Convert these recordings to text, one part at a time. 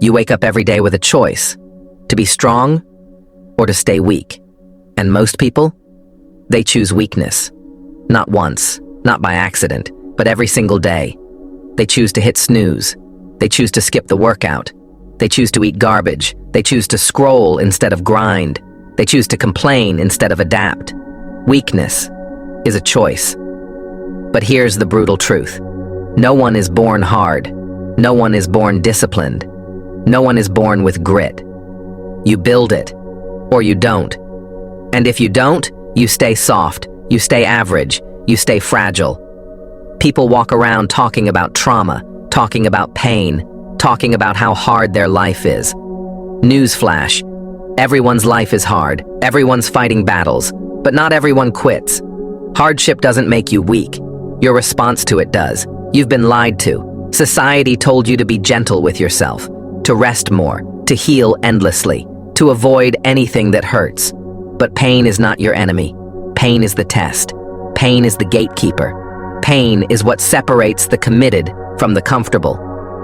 You wake up every day with a choice, to be strong or to stay weak. And most people, they choose weakness. Not once, not by accident, but every single day. They choose to hit snooze. They choose to skip the workout. They choose to eat garbage. They choose to scroll instead of grind. They choose to complain instead of adapt. Weakness is a choice. But here's the brutal truth. No one is born hard. No one is born disciplined. No one is born with grit. You build it, or you don't. And if you don't, you stay soft, you stay average, you stay fragile. People walk around talking about trauma, talking about pain, talking about how hard their life is. Newsflash, everyone's life is hard, everyone's fighting battles, but not everyone quits. Hardship doesn't make you weak. Your response to it does. You've been lied to. Society told you to be gentle with yourself, to rest more, to heal endlessly, to avoid anything that hurts. But pain is not your enemy. Pain is the test. Pain is the gatekeeper. Pain is what separates the committed from the comfortable.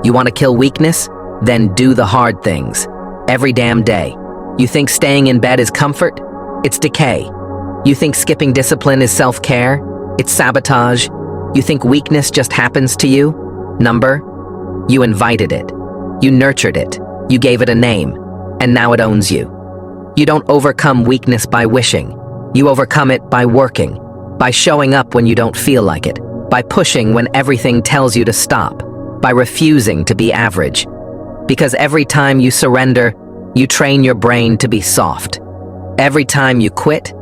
You want to kill weakness? Then do the hard things. Every damn day. You think staying in bed is comfort? It's decay. You think skipping discipline is self-care? It's sabotage. You think weakness just happens to you? You invited it. You nurtured it. You gave it a name. And now it owns you. You don't overcome weakness by wishing. You overcome it by working, by showing up when you don't feel like it, by pushing when everything tells you to stop, by refusing to be average. Because every time you surrender, you train your brain to be soft. Every time you quit,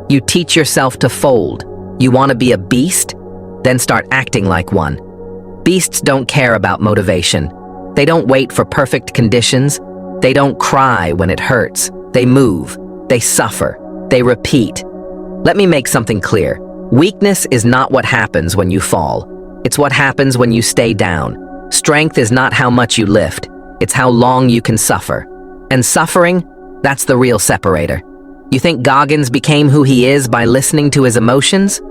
you teach yourself to fold. You want to be a beast? Then start acting like one. Beasts don't care about motivation. They don't wait for perfect conditions. They don't cry when it hurts. They move. They suffer. They repeat. Let me make something clear. Weakness is not what happens when you fall. It's what happens when you stay down. Strength is not how much you lift. It's how long you can suffer. And suffering, that's the real separator. You think Goggins became who he is by listening to his emotions?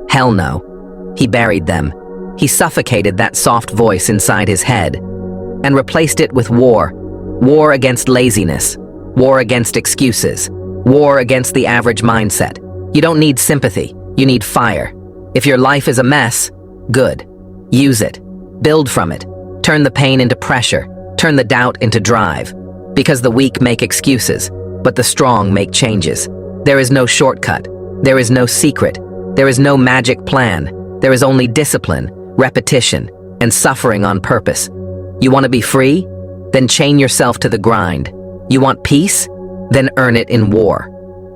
Hell no. He buried them. He suffocated that soft voice inside his head and replaced it with war. War against laziness. War against excuses. War against the average mindset. You don't need sympathy. You need fire. If your life is a mess, good. Use it. Build from it. Turn the pain into pressure. Turn the doubt into drive. Because the weak make excuses, but the strong make changes. There is no shortcut. There is no secret. There is no magic plan. There is only discipline, repetition, and suffering on purpose. You want to be free? Then chain yourself to the grind. You want peace? Then earn it in war.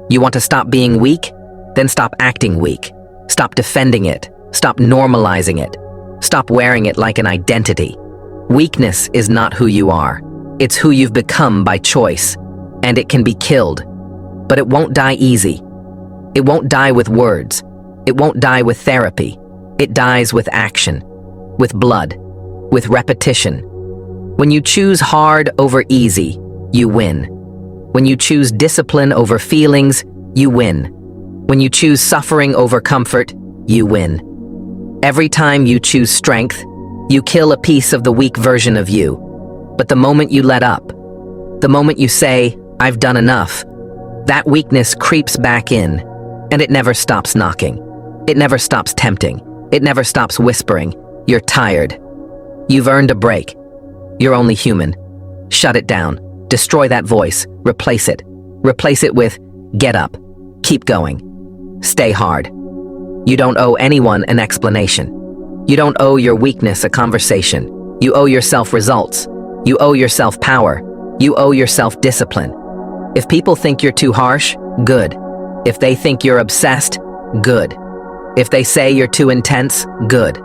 You want to stop being weak? Then stop acting weak. Stop defending it. Stop normalizing it. Stop wearing it like an identity. Weakness is not who you are. It's who you've become by choice. And it can be killed. But it won't die easy. It won't die with words. It won't die with therapy. It dies with action, with blood, with repetition. When you choose hard over easy, you win. When you choose discipline over feelings, you win. When you choose suffering over comfort, you win. Every time you choose strength, you kill a piece of the weak version of you. But the moment you let up, the moment you say, "I've done enough," that weakness creeps back in, and it never stops knocking. It never stops tempting. It never stops whispering, "You're tired." You've earned a break. You're only human. Shut it down. Destroy that voice. Replace it. Replace it with, "Get up. Keep going. Stay hard." You don't owe anyone an explanation. You don't owe your weakness a conversation. You owe yourself results. You owe yourself power. You owe yourself discipline. If people think you're too harsh, good. If they think you're obsessed, good. If they say you're too intense, good.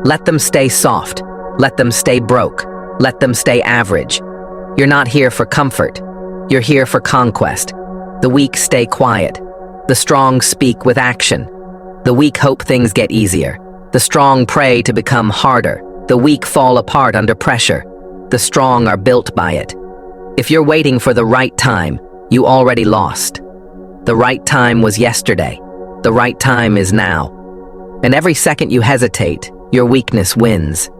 Let them stay soft. Let them stay broke. Let them stay average. You're not here for comfort. You're here for conquest. The weak stay quiet. The strong speak with action. The weak hope things get easier. The strong pray to become harder. The weak fall apart under pressure. The strong are built by it. If you're waiting for the right time, you already lost. The right time was yesterday. The right time is now. And every second you hesitate, your weakness wins.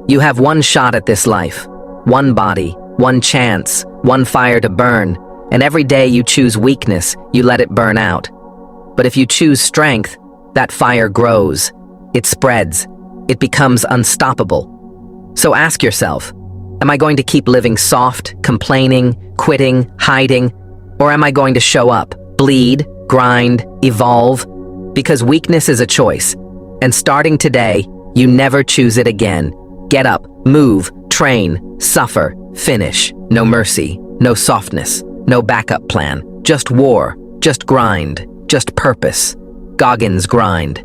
You have one shot at this life, one body, one chance, one fire to burn, and every day you choose weakness, you let it burn out. But if you choose strength, that fire grows, it spreads, it becomes unstoppable. So ask yourself, am I going to keep living soft, complaining, quitting, hiding, or am I going to show up, bleed, grind, evolve? Because weakness is a choice, and starting today, you never choose it again. Get up, move, train, suffer, finish. No mercy, no softness, no backup plan. Just war, just grind, just purpose. Goggins grind.